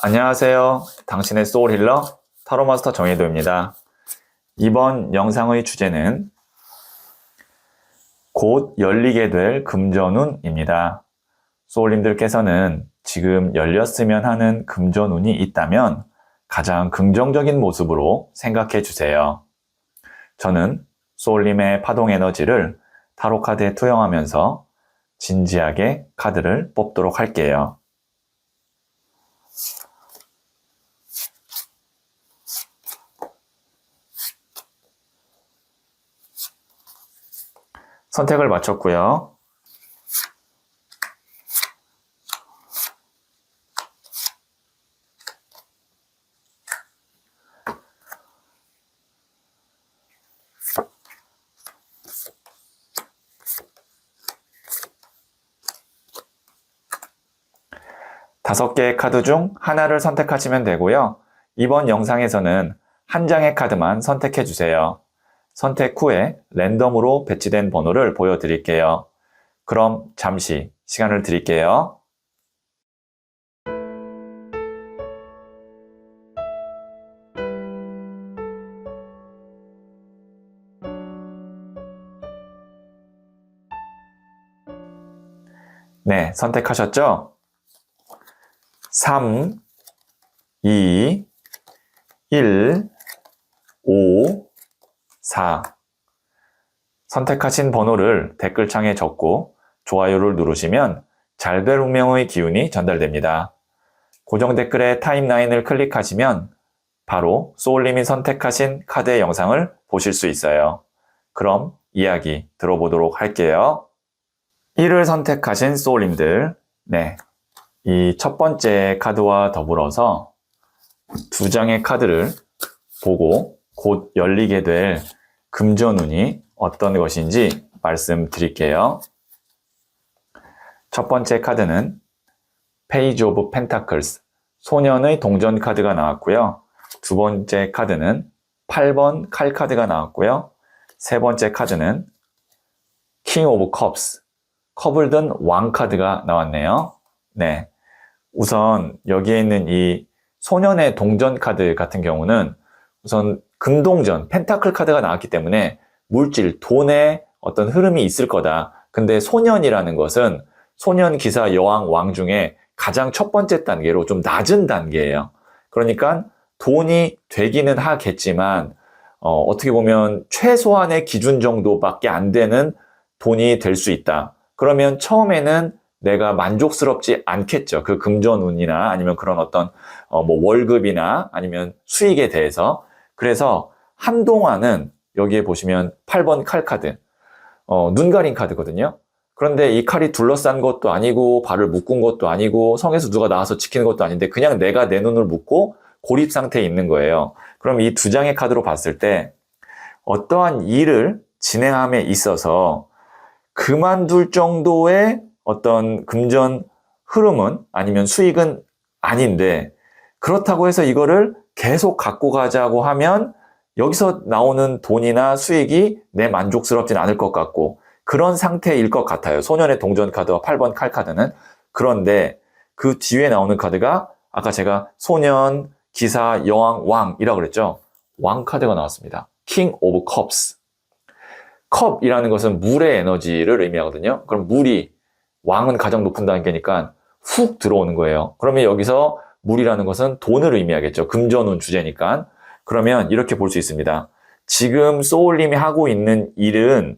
안녕하세요. 당신의 소울 힐러 타로마스터 정혜도입니다. 이번 영상의 주제는 곧 열리게 될 금전운입니다. 소울님들께서는 지금 열렸으면 하는 금전운이 있다면 가장 긍정적인 모습으로 생각해 주세요. 저는 소울님의 파동 에너지를 타로 카드에 투영하면서 진지하게 카드를 뽑도록 할게요. 선택을 마쳤고요. 다섯 개의 카드 중 하나를 선택하시면 되고요. 이번 영상에서는 한 장의 카드만 선택해 주세요. 선택 후에 랜덤으로 배치된 번호를 보여드릴게요. 그럼 잠시 시간을 드릴게요. 네, 선택하셨죠? 3, 2, 1, 5, 4. 선택하신 번호를 댓글창에 적고 좋아요를 누르시면 잘 될 운명의 기운이 전달됩니다. 고정 댓글에 타임라인을 클릭하시면 바로 소울님이 선택하신 카드의 영상을 보실 수 있어요. 그럼 이야기 들어보도록 할게요. 1을 선택하신 소울님들, 네, 이 첫 번째 카드와 더불어서 두 장의 카드를 보고 곧 열리게 될 금전운이 어떤 것인지 말씀드릴게요. 첫 번째 카드는 페이지 오브 펜타클스, 소년의 동전 카드가 나왔고요. 두 번째 카드는 8번 칼 카드가 나왔고요. 세 번째 카드는 킹 오브 컵스, 컵을 든 왕 카드가 나왔네요. 네, 우선 여기에 있는 이 소년의 동전 카드 같은 경우는 우선 금동전, 펜타클 카드가 나왔기 때문에 물질, 돈의 어떤 흐름이 있을 거다. 근데 소년이라는 것은 소년, 기사, 여왕, 왕 중에 가장 첫 번째 단계로 좀 낮은 단계예요. 그러니까 돈이 되기는 하겠지만 어떻게 보면 최소한의 기준 정도밖에 안 되는 돈이 될 수 있다. 그러면 처음에는 내가 만족스럽지 않겠죠. 그 금전운이나 아니면 그런 어떤 뭐 월급이나 아니면 수익에 대해서. 그래서 한동안은 여기에 보시면 8번 칼 카드, 눈 가린 카드거든요. 그런데 이 칼이 둘러싼 것도 아니고 발을 묶은 것도 아니고 성에서 누가 나와서 지키는 것도 아닌데 그냥 내가 내 눈을 묶고 고립 상태에 있는 거예요. 그럼 이 두 장의 카드로 봤을 때 어떠한 일을 진행함에 있어서 그만둘 정도의 어떤 금전 흐름은 아니면 수익은 아닌데 그렇다고 해서 이거를 계속 갖고 가자고 하면 여기서 나오는 돈이나 수익이 내 만족스럽진 않을 것 같고 그런 상태일 것 같아요. 소년의 동전 카드와 8번 칼 카드는. 그런데 그 뒤에 나오는 카드가 아까 제가 소년, 기사, 여왕, 왕이라고 그랬죠. 왕 카드가 나왔습니다. 킹 오브 컵스. 컵이라는 것은 물의 에너지를 의미하거든요. 그럼 물이 왕은 가장 높은 단계니까 훅 들어오는 거예요. 그러면 여기서 물이라는 것은 돈을 의미하겠죠. 금전운 주제니까. 그러면 이렇게 볼 수 있습니다. 지금 소울님이 하고 있는 일은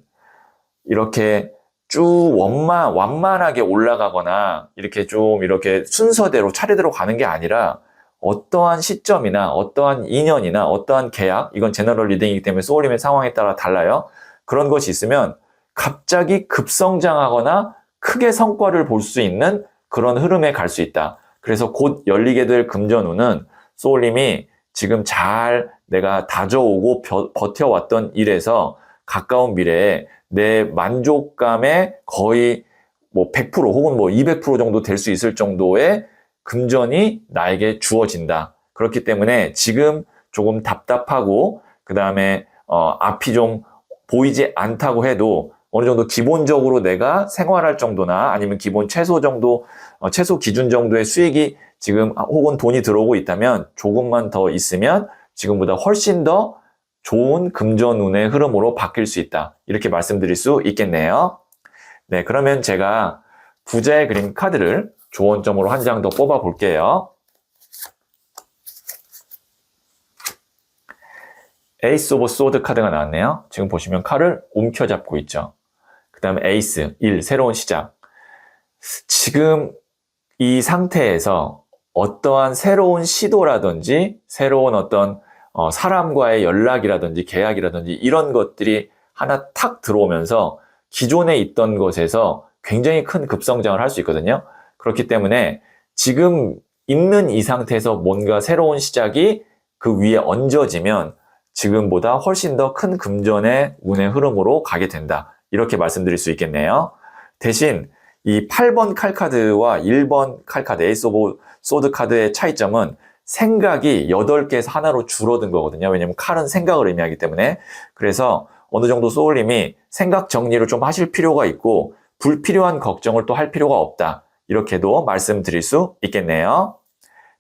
이렇게 쭉 완만하게 올라가거나 이렇게 좀 이렇게 순서대로 차례대로 가는 게 아니라 어떠한 시점이나 어떠한 인연이나 어떠한 계약, 이건 제너럴 리딩이기 때문에 소울님의 상황에 따라 달라요. 그런 것이 있으면 갑자기 급성장하거나 크게 성과를 볼 수 있는 그런 흐름에 갈 수 있다. 그래서 곧 열리게 될 금전운은 소울님이 지금 잘 내가 다져오고 버텨왔던 일에서 가까운 미래에 내 만족감에 거의 뭐 100% 혹은 뭐 200% 정도 될 수 있을 정도의 금전이 나에게 주어진다. 그렇기 때문에 지금 조금 답답하고 그 다음에 앞이 좀 보이지 않다고 해도 어느 정도 기본적으로 내가 생활할 정도나 아니면 기본 최소 정도, 최소 기준 정도의 수익이 지금 혹은 돈이 들어오고 있다면 조금만 더 있으면 지금보다 훨씬 더 좋은 금전운의 흐름으로 바뀔 수 있다. 이렇게 말씀드릴 수 있겠네요. 네, 그러면 제가 부자의 그림 카드를 조언점으로 한 장 더 뽑아 볼게요. 에이스 오브 소드 카드가 나왔네요. 지금 보시면 칼을 움켜잡고 있죠. 그 다음에 에이스, 1, 새로운 시작. 지금 이 상태에서 어떠한 새로운 시도라든지 새로운 어떤 사람과의 연락이라든지 계약이라든지 이런 것들이 하나 탁 들어오면서 기존에 있던 것에서 굉장히 큰 급성장을 할 수 있거든요. 그렇기 때문에 지금 있는 이 상태에서 뭔가 새로운 시작이 그 위에 얹어지면 지금보다 훨씬 더 큰 금전의 운의 흐름으로 가게 된다. 이렇게 말씀드릴 수 있겠네요. 대신 이 8번 칼카드와 1번 칼카드, 에이스 오브 소드 카드의 차이점은 생각이 8개에서 하나로 줄어든 거거든요. 왜냐면 칼은 생각을 의미하기 때문에. 그래서 어느 정도 소울님이 생각 정리를 좀 하실 필요가 있고 불필요한 걱정을 또 할 필요가 없다. 이렇게도 말씀드릴 수 있겠네요.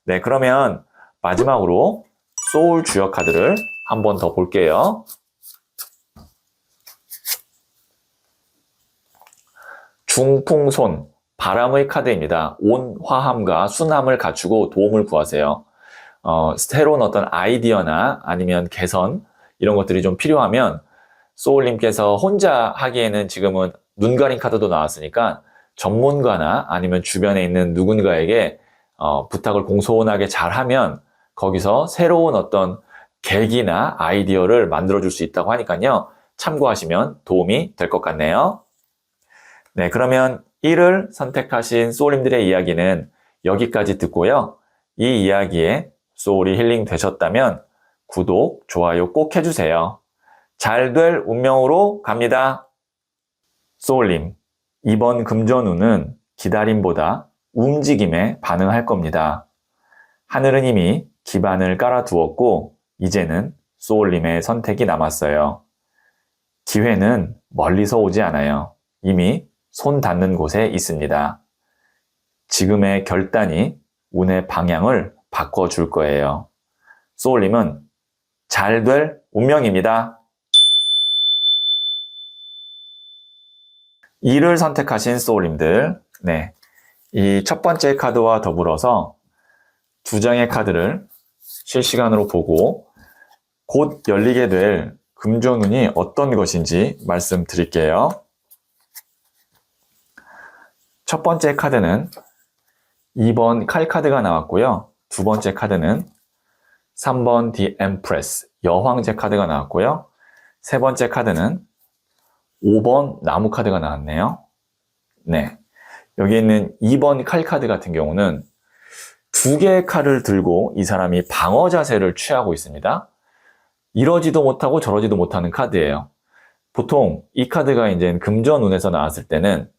네, 그러면 마지막으로 소울 주역 카드를 한 번 더 볼게요. 중풍손, 바람의 카드입니다. 온 화함과 순함을 갖추고 도움을 구하세요. 새로운 어떤 아이디어나 아니면 개선 이런 것들이 좀 필요하면 소울님께서 혼자 하기에는 지금은 눈 가린 카드도 나왔으니까 전문가나 아니면 주변에 있는 누군가에게 부탁을 공손하게 잘하면 거기서 새로운 어떤 계기나 아이디어를 만들어줄 수 있다고 하니까요. 참고하시면 도움이 될 것 같네요. 네, 그러면 1을 선택하신 소울님들의 이야기는 여기까지 듣고요. 이 이야기에 소울이 힐링 되셨다면 구독, 좋아요 꼭 해주세요. 잘 될 운명으로 갑니다. 소울님, 이번 금전운은 기다림보다 움직임에 반응할 겁니다. 하늘은 이미 기반을 깔아두었고 이제는 소울님의 선택이 남았어요. 기회는 멀리서 오지 않아요. 이미 손 닿는 곳에 있습니다. 지금의 결단이 운의 방향을 바꿔줄 거예요. 소울님은 잘 될 운명입니다. 2를 선택하신 소울님들, 네, 이 첫 번째 카드와 더불어서 두 장의 카드를 실시간으로 보고 곧 열리게 될 금전운이 어떤 것인지 말씀드릴게요. 첫 번째 카드는 2번 칼 카드가 나왔고요. 두 번째 카드는 3번 The Empress, 여황제 카드가 나왔고요. 세 번째 카드는 5번 나무 카드가 나왔네요. 네, 여기 있는 2번 칼 카드 같은 경우는 두 개의 칼을 들고 이 사람이 방어 자세를 취하고 있습니다. 이러지도 못하고 저러지도 못하는 카드예요. 보통 이 카드가 이제 금전운에서 나왔을 때는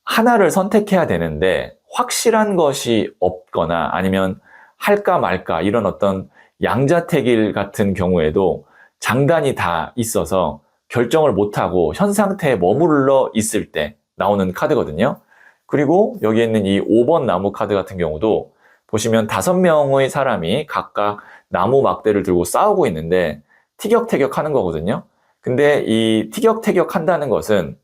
하나를 선택해야 되는데 확실한 것이 없거나 아니면 할까 말까 이런 어떤 양자택일 같은 경우에도 장단이 다 있어서 결정을 못하고 현 상태에 머물러 있을 때 나오는 카드거든요. 그리고 여기 있는 이 5번 나무 카드 같은 경우도 보시면 5명의 사람이 각각 나무 막대를 들고 싸우고 있는데 티격태격 하는 거거든요. 근데 이 티격태격 한다는 것은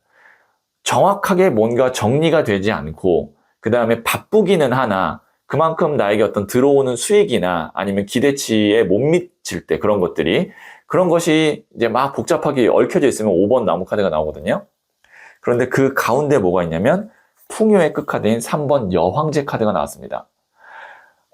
정확하게 뭔가 정리가 되지 않고 그 다음에 바쁘기는 하나 그만큼 나에게 어떤 들어오는 수익이나 아니면 기대치에 못 미칠 때 그런 것이 이제 막 복잡하게 얽혀져 있으면 5번 나무 카드가 나오거든요. 그런데 그 가운데 뭐가 있냐면 풍요의 끝카드인 3번 여황제 카드가 나왔습니다.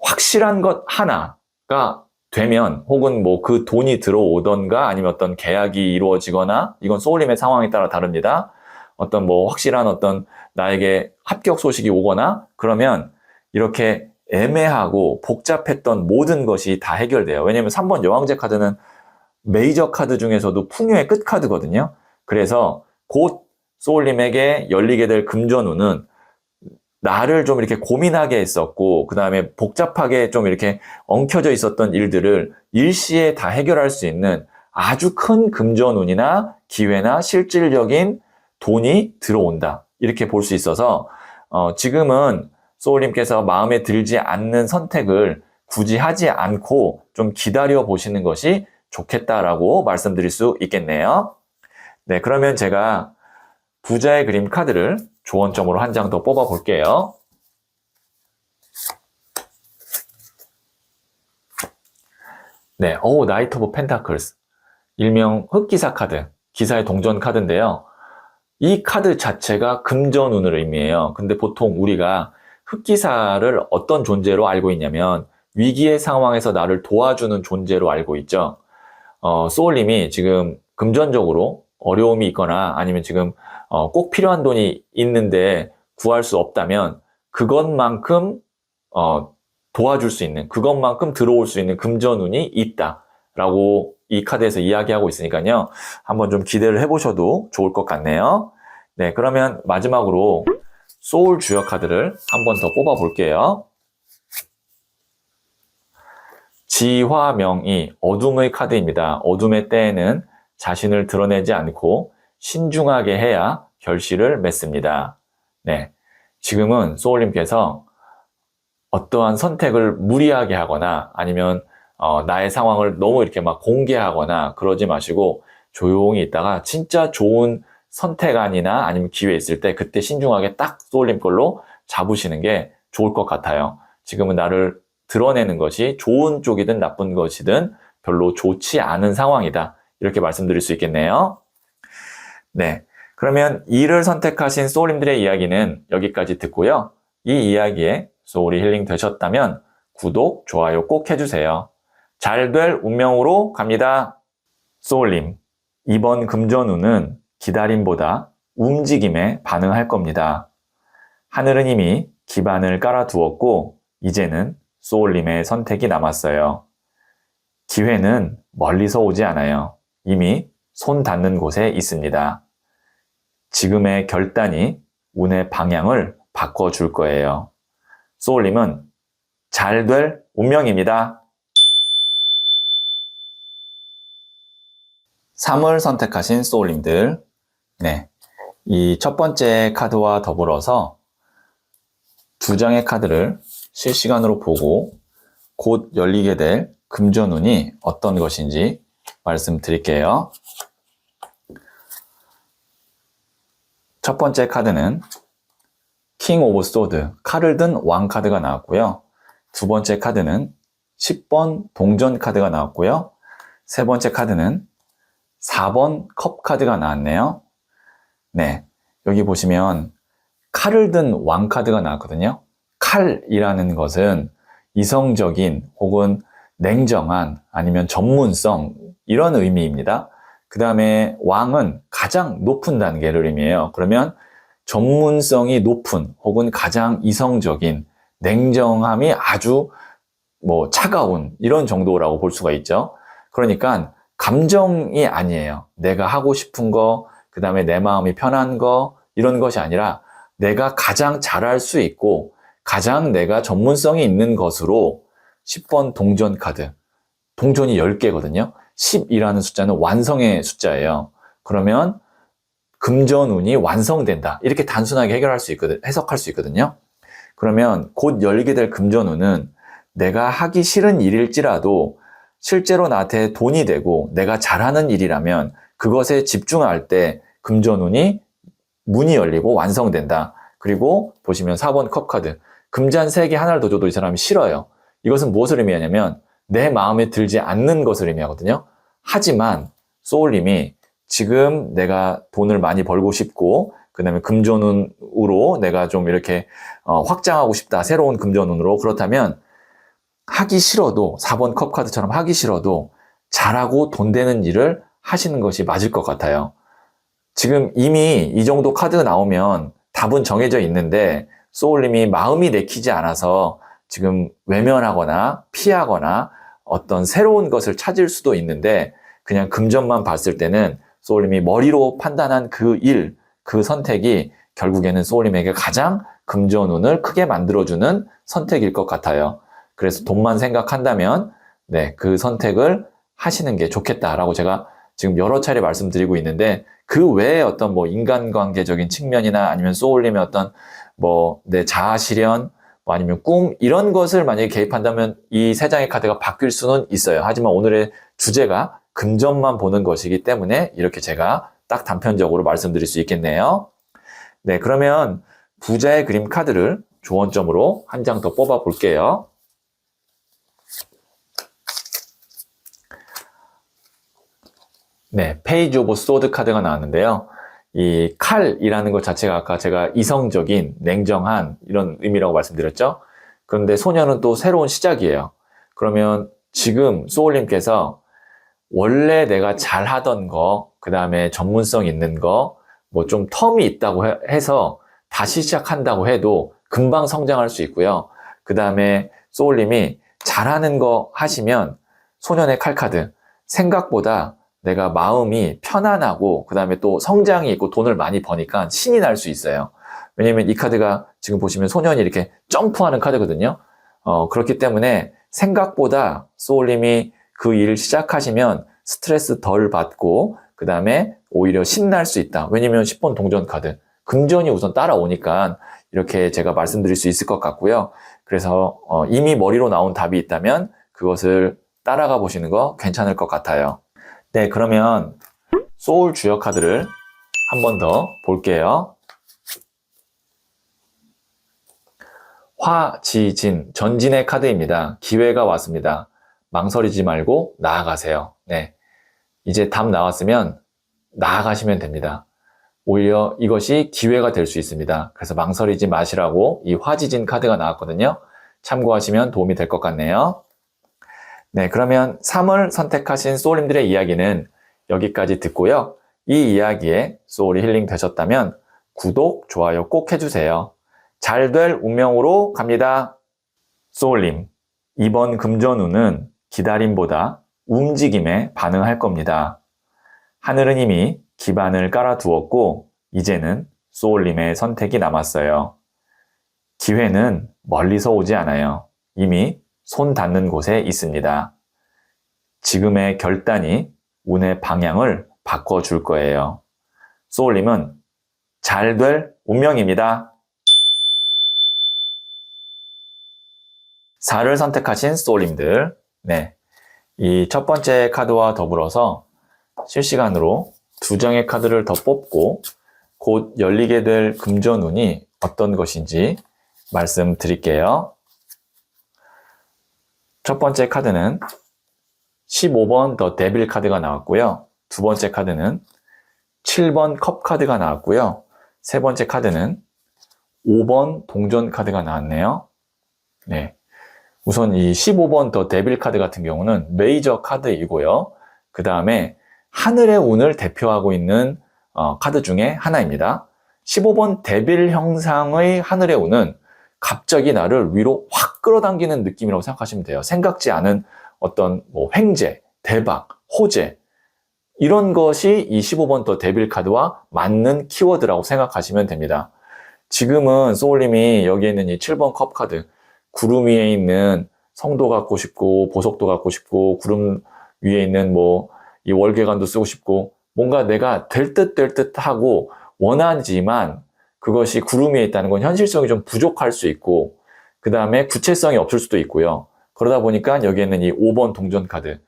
확실한 것 하나가 되면 혹은 뭐 그 돈이 들어오던가 아니면 어떤 계약이 이루어지거나 이건 소울님의 상황에 따라 다릅니다. 어떤 뭐 확실한 어떤 나에게 합격 소식이 오거나 그러면 이렇게 애매하고 복잡했던 모든 것이 다 해결돼요. 왜냐면 3번 여왕제 카드는 메이저 카드 중에서도 풍요의 끝 카드거든요. 그래서 곧 소울님에게 열리게 될 금전운은 나를 좀 이렇게 고민하게 했었고 그 다음에 복잡하게 좀 이렇게 엉켜져 있었던 일들을 일시에 다 해결할 수 있는 아주 큰 금전운이나 기회나 실질적인 돈이 들어온다. 이렇게 볼 수 있어서 지금은 소울님께서 마음에 들지 않는 선택을 굳이 하지 않고 좀 기다려 보시는 것이 좋겠다라고 말씀드릴 수 있겠네요. 네, 그러면 제가 부자의 그림 카드를 조언점으로 한 장 더 뽑아 볼게요. 네, 나이트 오브 펜타클스. 일명 흑기사 카드, 기사의 동전 카드인데요. 이 카드 자체가 금전운을 의미해요. 근데 보통 우리가 흑기사를 어떤 존재로 알고 있냐면 위기의 상황에서 나를 도와주는 존재로 알고 있죠. 소울님이 지금 금전적으로 어려움이 있거나 아니면 지금 꼭 필요한 돈이 있는데 구할 수 없다면 그것만큼 도와줄 수 있는, 그것만큼 들어올 수 있는 금전운이 있다라고 이 카드에서 이야기하고 있으니까요. 한번 좀 기대를 해보셔도 좋을 것 같네요. 네, 그러면 마지막으로 소울 주역 카드를 한번 더 뽑아 볼게요. 지화명이 어둠의 카드입니다. 어둠의 때에는 자신을 드러내지 않고 신중하게 해야 결실을 맺습니다. 네, 지금은 소울님께서 어떠한 선택을 무리하게 하거나 아니면 나의 상황을 너무 이렇게 막 공개하거나 그러지 마시고 조용히 있다가 진짜 좋은 선택안이나 아니면 기회 있을 때 그때 신중하게 딱 소울님 걸로 잡으시는 게 좋을 것 같아요. 지금은 나를 드러내는 것이 좋은 쪽이든 나쁜 것이든 별로 좋지 않은 상황이다. 이렇게 말씀드릴 수 있겠네요. 네, 그러면 이를 선택하신 소울님들의 이야기는 여기까지 듣고요. 이 이야기에 소울이 힐링 되셨다면 구독, 좋아요 꼭 해주세요. 잘 될 운명으로 갑니다. 소울님, 이번 금전운은 기다림보다 움직임에 반응할 겁니다. 하늘은 이미 기반을 깔아두었고 이제는 소울님의 선택이 남았어요. 기회는 멀리서 오지 않아요. 이미 손 닿는 곳에 있습니다. 지금의 결단이 운의 방향을 바꿔줄 거예요. 소울님은 잘 될 운명입니다. 3을 선택하신 소울님들, 네, 이 첫 번째 카드와 더불어서 두 장의 카드를 실시간으로 보고 곧 열리게 될 금전운이 어떤 것인지 말씀드릴게요. 첫 번째 카드는 킹 오브 소드, 칼을 든 왕 카드가 나왔고요. 두 번째 카드는 10번 동전 카드가 나왔고요. 세 번째 카드는 4번 컵 카드가 나왔네요. 네, 여기 보시면 칼을 든 왕 카드가 나왔거든요. 칼이라는 것은 이성적인 혹은 냉정한 아니면 전문성 이런 의미입니다. 그 다음에 왕은 가장 높은 단계를 의미해요. 그러면 전문성이 높은 혹은 가장 이성적인 냉정함이 아주 차가운 이런 정도라고 볼 수가 있죠. 그러니까 감정이 아니에요. 내가 하고 싶은 거, 그 다음에 내 마음이 편한 거 이런 것이 아니라 내가 가장 잘할 수 있고 가장 내가 전문성이 있는 것으로 10번 동전 카드, 동전이 10개거든요. 10이라는 숫자는 완성의 숫자예요. 그러면 금전운이 완성된다. 이렇게 단순하게 해석할 수 있거든요. 그러면 곧 열리게 될 금전운은 내가 하기 싫은 일일지라도 실제로 나한테 돈이 되고 내가 잘하는 일이라면 그것에 집중할 때 금전운이 문이 열리고 완성된다. 그리고 보시면 4번 컵 카드. 금잔 3개 하나를 더 줘도 이 사람이 싫어요. 이것은 무엇을 의미하냐면 내 마음에 들지 않는 것을 의미하거든요. 하지만 소울님이 지금 내가 돈을 많이 벌고 싶고 그 다음에 금전운으로 내가 좀 이렇게 확장하고 싶다. 새로운 금전운으로. 그렇다면 하기 싫어도 4번 컵 카드처럼 하기 싫어도 잘하고 돈 되는 일을 하시는 것이 맞을 것 같아요. 지금 이미 이 정도 카드가 나오면 답은 정해져 있는데 소울님이 마음이 내키지 않아서 지금 외면하거나 피하거나 어떤 새로운 것을 찾을 수도 있는데 그냥 금전만 봤을 때는 소울님이 머리로 판단한 그 일, 그 선택이 결국에는 소울님에게 가장 금전운을 크게 만들어주는 선택일 것 같아요. 그래서 돈만 생각한다면 네, 그 선택을 하시는 게 좋겠다라고 제가 지금 여러 차례 말씀드리고 있는데 그 외에 어떤 뭐 인간관계적인 측면이나 아니면 소울님의 어떤 뭐 내 자아 실현, 뭐 아니면 꿈, 이런 것을 만약에 개입한다면 이 세 장의 카드가 바뀔 수는 있어요. 하지만 오늘의 주제가 금전만 보는 것이기 때문에 이렇게 제가 딱 단편적으로 말씀드릴 수 있겠네요. 네, 그러면 부자의 그림 카드를 조언점으로 한 장 더 뽑아 볼게요. 네, 페이지 오브 소드 카드가 나왔는데요. 이 칼이라는 것 자체가 아까 제가 이성적인, 냉정한 이런 의미라고 말씀드렸죠. 그런데 소녀는 또 새로운 시작이에요. 그러면 지금 소울님께서 원래 내가 잘하던 거, 그 다음에 전문성 있는 거, 뭐 좀 텀이 있다고 해서 다시 시작한다고 해도 금방 성장할 수 있고요. 그 다음에 소울님이 잘하는 거 하시면 소년의 칼카드, 생각보다 내가 마음이 편안하고 그 다음에 또 성장이 있고 돈을 많이 버니까 신이 날 수 있어요. 왜냐면 이 카드가 지금 보시면 소년이 이렇게 점프하는 카드거든요. 그렇기 때문에 생각보다 소울님이 그 일을 시작하시면 스트레스 덜 받고 그 다음에 오히려 신날 수 있다. 왜냐면 10번 동전 카드, 금전이 우선 따라오니까 이렇게 제가 말씀드릴 수 있을 것 같고요. 그래서 이미 머리로 나온 답이 있다면 그것을 따라가 보시는 거 괜찮을 것 같아요. 네, 그러면 소울 주역 카드를 한 번 더 볼게요. 화지진, 전진의 카드입니다. 기회가 왔습니다. 망설이지 말고 나아가세요. 네, 이제 답 나왔으면 나아가시면 됩니다. 오히려 이것이 기회가 될 수 있습니다. 그래서 망설이지 마시라고 이 화지진 카드가 나왔거든요. 참고하시면 도움이 될 것 같네요. 네, 그러면 3을 선택하신 소울님들의 이야기는 여기까지 듣고요. 이 이야기에 소울이 힐링 되셨다면 구독, 좋아요 꼭 해주세요. 잘 될 운명으로 갑니다. 소울님, 이번 금전운은 기다림보다 움직임에 반응할 겁니다. 하늘은 이미 기반을 깔아두었고 이제는 소울님의 선택이 남았어요. 기회는 멀리서 오지 않아요. 이미 손 닿는 곳에 있습니다. 지금의 결단이 운의 방향을 바꿔줄 거예요. 소울님은 잘 될 운명입니다. 4를 선택하신 소울님들, 네, 이 첫 번째 카드와 더불어서 실시간으로 2장의 카드를 더 뽑고 곧 열리게 될 금전운이 어떤 것인지 말씀드릴게요. 첫 번째 카드는 15번 더 데빌 카드가 나왔고요. 두 번째 카드는 7번 컵 카드가 나왔고요. 세 번째 카드는 5번 동전 카드가 나왔네요. 네, 우선 이 15번 더 데빌 카드 같은 경우는 메이저 카드이고요. 그 다음에 하늘의 운을 대표하고 있는 카드 중에 하나입니다. 15번 데빌 형상의 하늘의 운은 갑자기 나를 위로 확 끌어당기는 느낌이라고 생각하시면 돼요. 생각지 않은 어떤 뭐 횡재, 대박, 호재, 이런 것이 이 15번 더 데빌 카드와 맞는 키워드라고 생각하시면 됩니다. 지금은 소울님이 여기에 있는 이 7번 컵 카드, 구름 위에 있는 성도 갖고 싶고 보석도 갖고 싶고 구름 위에 있는 뭐 이 월계관도 쓰고 싶고 뭔가 내가 될 듯 하고 원하지만 그것이 구름 위에 있다는 건 현실성이 좀 부족할 수 있고 그 다음에 구체성이 없을 수도 있고요. 그러다 보니까 여기에는 이 5번 동전 카드,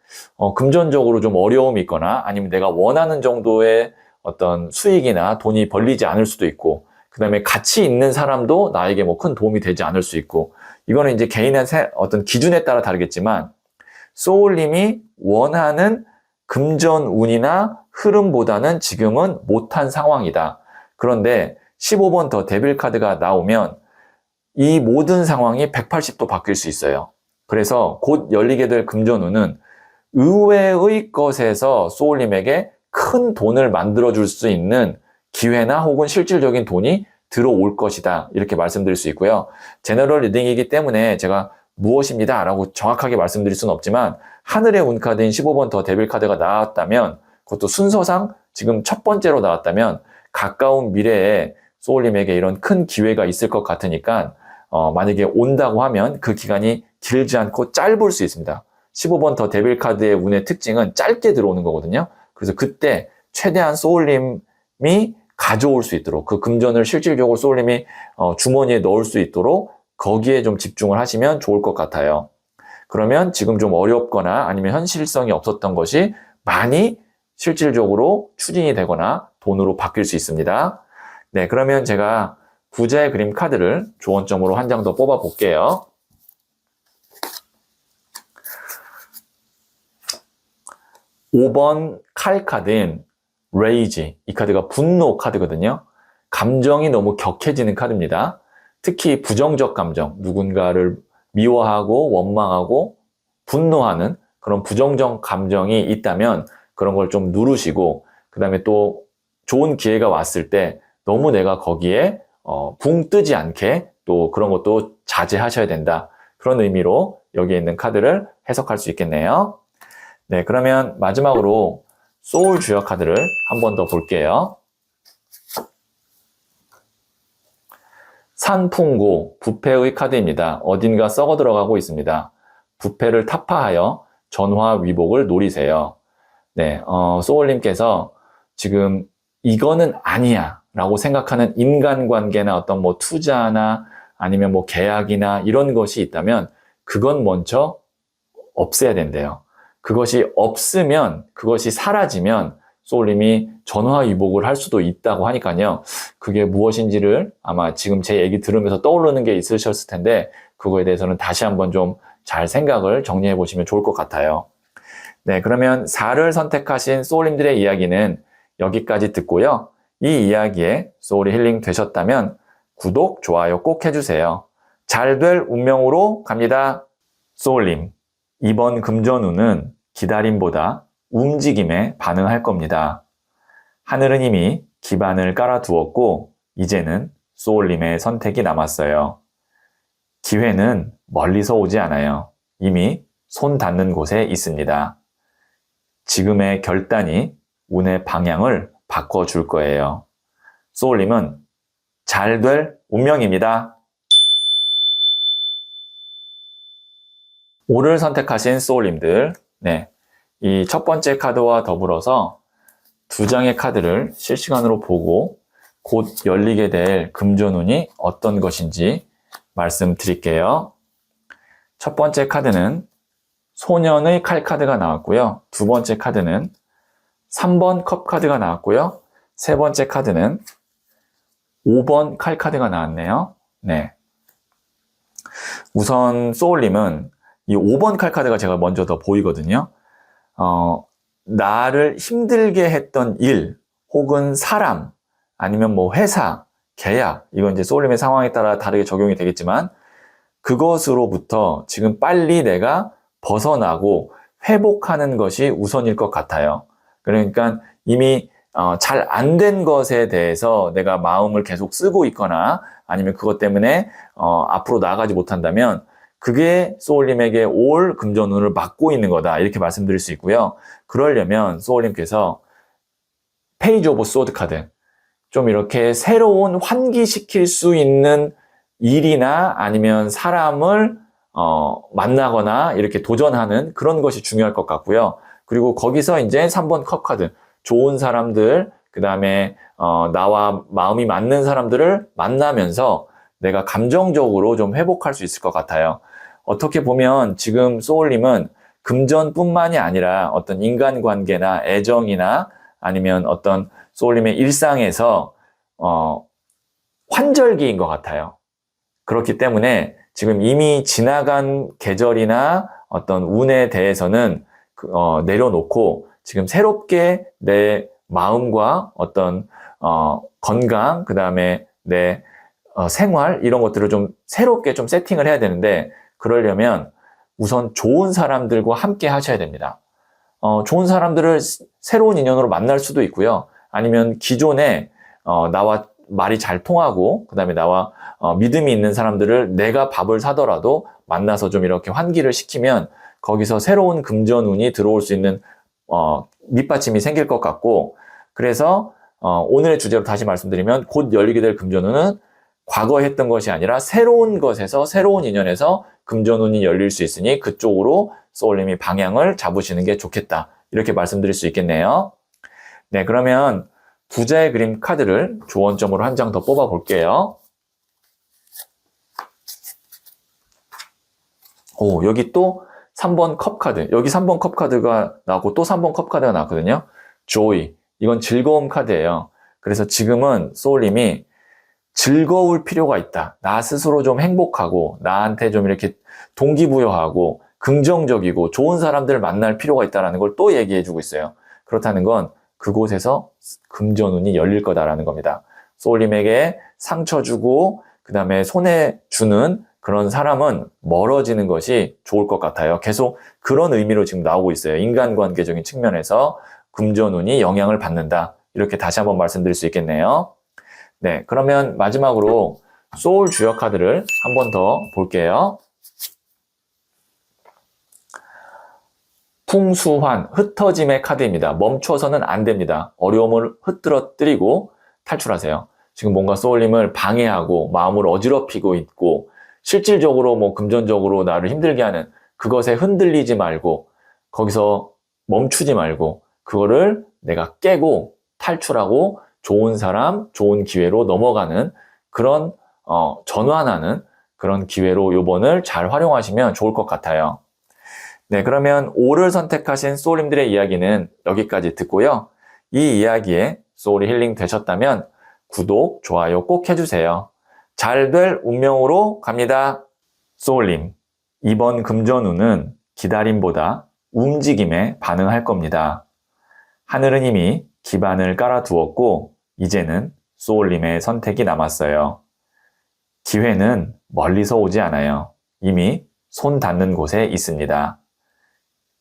금전적으로 좀 어려움이 있거나 아니면 내가 원하는 정도의 어떤 수익이나 돈이 벌리지 않을 수도 있고 그 다음에 가치 있는 사람도 나에게 뭐 큰 도움이 되지 않을 수 있고 이거는 이제 개인의 어떤 기준에 따라 다르겠지만 소울님이 원하는 금전운이나 흐름보다는 지금은 못한 상황이다. 그런데 15번 더 데빌 카드가 나오면 이 모든 상황이 180도 바뀔 수 있어요. 그래서 곧 열리게 될 금전운은 의외의 것에서 소울님에게 큰 돈을 만들어줄 수 있는 기회나 혹은 실질적인 돈이 들어올 것이다. 이렇게 말씀드릴 수 있고요. 제너럴 리딩이기 때문에 제가 무엇입니다 라고 정확하게 말씀드릴 수는 없지만 하늘의 운 카드인 15번 더 데빌 카드가 나왔다면 그것도 순서상 지금 첫 번째로 나왔다면 가까운 미래에 소울님에게 이런 큰 기회가 있을 것 같으니까 만약에 온다고 하면 그 기간이 길지 않고 짧을 수 있습니다. 15번 더 데빌 카드의 운의 특징은 짧게 들어오는 거거든요. 그래서 그때 최대한 소울님 소울님이 가져올 수 있도록, 그 금전을 실질적으로 소울님이 주머니에 넣을 수 있도록 거기에 좀 집중을 하시면 좋을 것 같아요. 그러면 지금 좀 어렵거나 아니면 현실성이 없었던 것이 많이 실질적으로 추진이 되거나 돈으로 바뀔 수 있습니다. 네, 그러면 제가 부자의 그림 카드를 조언점으로 한 장 더 뽑아 볼게요. (5번) 칼 카드인 레이지, 이 카드가 분노 카드거든요. 감정이 너무 격해지는 카드입니다. 특히 부정적 감정, 누군가를 미워하고 원망하고 분노하는 그런 부정적 감정이 있다면 그런 걸 좀 누르시고, 그 다음에 또 좋은 기회가 왔을 때 너무 내가 거기에 붕 뜨지 않게 또 그런 것도 자제하셔야 된다. 그런 의미로 여기에 있는 카드를 해석할 수 있겠네요. 네, 그러면 마지막으로 소울 주역 카드를 한 번 더 볼게요. 산풍고, 부패의 카드입니다. 어딘가 썩어 들어가고 있습니다. 부패를 타파하여 전화위복을 노리세요. 네, 소울님께서 지금 이거는 아니야 라고 생각하는 인간관계나 어떤 뭐 투자나 아니면 뭐 계약이나 이런 것이 있다면 그건 먼저 없애야 된대요. 그것이 없으면, 그것이 사라지면 소울님이 전화위복을 할 수도 있다고 하니까요. 그게 무엇인지를 아마 지금 제 얘기 들으면서 떠오르는 게 있으셨을 텐데 그거에 대해서는 다시 한번 좀 잘 생각을 정리해 보시면 좋을 것 같아요. 네, 그러면 4를 선택하신 소울님들의 이야기는 여기까지 듣고요. 이 이야기에 소울이 힐링 되셨다면 구독, 좋아요 꼭 해주세요. 잘 될 운명으로 갑니다. 소울님, 이번 금전운은 기다림보다 움직임에 반응할 겁니다. 하늘은 이미 기반을 깔아두었고 이제는 소울님의 선택이 남았어요. 기회는 멀리서 오지 않아요. 이미 손 닿는 곳에 있습니다. 지금의 결단이 운의 방향을 바꿔줄 거예요. 소울님은 잘 될 운명입니다. 5를 선택하신 소울님들, 네, 이 첫 번째 카드와 더불어서 2장의 카드를 실시간으로 보고 곧 열리게 될 금전운이 어떤 것인지 말씀드릴게요. 첫 번째 카드는 소년의 칼 카드가 나왔고요. 두 번째 카드는 3번 컵 카드가 나왔고요. 세 번째 카드는 5번 칼 카드가 나왔네요. 네. 우선 소울님은 이 5번 칼 카드가 제가 먼저 더 보이거든요. 나를 힘들게 했던 일, 혹은 사람, 아니면 뭐 회사, 계약, 이건 이제 소울님의 상황에 따라 다르게 적용이 되겠지만 그것으로부터 지금 빨리 내가 벗어나고 회복하는 것이 우선일 것 같아요. 그러니까 이미 잘 안 된 것에 대해서 내가 마음을 계속 쓰고 있거나 아니면 그것 때문에 앞으로 나아가지 못한다면 그게 소울님에게 올 금전운을 막고 있는 거다, 이렇게 말씀드릴 수 있고요. 그러려면 소울님께서 페이지 오브 소드 카드, 좀 이렇게 새로운 환기시킬 수 있는 일이나 아니면 사람을 만나거나 이렇게 도전하는 그런 것이 중요할 것 같고요. 그리고 거기서 이제 3번 컵 카드, 좋은 사람들, 그 다음에 나와 마음이 맞는 사람들을 만나면서 내가 감정적으로 좀 회복할 수 있을 것 같아요. 어떻게 보면 지금 소울님은 금전뿐만이 아니라 어떤 인간관계나 애정이나 아니면 어떤 소울님의 일상에서 환절기인 것 같아요. 그렇기 때문에 지금 이미 지나간 계절이나 어떤 운에 대해서는 내려놓고 지금 새롭게 내 마음과 어떤 건강, 그 다음에 내 생활, 이런 것들을 좀 새롭게 좀 세팅을 해야 되는데, 그러려면 우선 좋은 사람들과 함께 하셔야 됩니다. 좋은 사람들을 새로운 인연으로 만날 수도 있고요. 아니면 기존에 나와 말이 잘 통하고 그 다음에 나와 믿음이 있는 사람들을 내가 밥을 사더라도 만나서 좀 이렇게 환기를 시키면 거기서 새로운 금전운이 들어올 수 있는 밑받침이 생길 것 같고, 그래서 오늘의 주제로 다시 말씀드리면 곧 열리게 될 금전운은 과거에 했던 것이 아니라 새로운 것에서, 새로운 인연에서 금전운이 열릴 수 있으니 그쪽으로 소울님이 방향을 잡으시는 게 좋겠다, 이렇게 말씀드릴 수 있겠네요. 네, 그러면 부자의 그림 카드를 조언점으로 한 장 더 뽑아 볼게요. 오, 여기 또 3번 컵 카드. 여기 3번 컵 카드가 나오고 또 3번 컵 카드가 나왔거든요. joy. 이건 즐거움 카드예요. 그래서 지금은 소울님이 즐거울 필요가 있다. 나 스스로 좀 행복하고 나한테 좀 이렇게 동기부여하고 긍정적이고 좋은 사람들을 만날 필요가 있다는 걸 또 얘기해주고 있어요. 그렇다는 건 그곳에서 금전운이 열릴 거다라는 겁니다. 소울님에게 상처 주고 그 다음에 손해 주는 그런 사람은 멀어지는 것이 좋을 것 같아요. 계속 그런 의미로 지금 나오고 있어요. 인간관계적인 측면에서 금전운이 영향을 받는다. 이렇게 다시 한번 말씀드릴 수 있겠네요. 네, 그러면 마지막으로 소울 주역 카드를 한 번 더 볼게요. 풍수환, 흩어짐의 카드입니다. 멈춰서는 안 됩니다. 어려움을 흩뜨러뜨리고 탈출하세요. 지금 뭔가 소울님을 방해하고 마음을 어지럽히고 있고 실질적으로 뭐 금전적으로 나를 힘들게 하는 그것에 흔들리지 말고 거기서 멈추지 말고 그거를 내가 깨고 탈출하고 좋은 사람, 좋은 기회로 넘어가는 그런 전환하는 그런 기회로 요번을 잘 활용하시면 좋을 것 같아요. 네, 그러면 5를 선택하신 소울님들의 이야기는 여기까지 듣고요. 이 이야기에 소울이 힐링 되셨다면 구독, 좋아요 꼭 해주세요. 잘 될 운명으로 갑니다. 소울님, 이번 금전운은 기다림보다 움직임에 반응할 겁니다. 하늘은 이미 기반을 깔아두었고 이제는 소울님의 선택이 남았어요. 기회는 멀리서 오지 않아요. 이미 손 닿는 곳에 있습니다.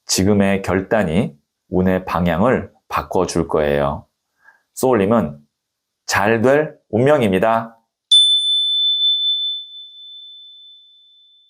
지금의 결단이 운의 방향을 바꿔줄 거예요. 소울님은 잘 될 운명입니다.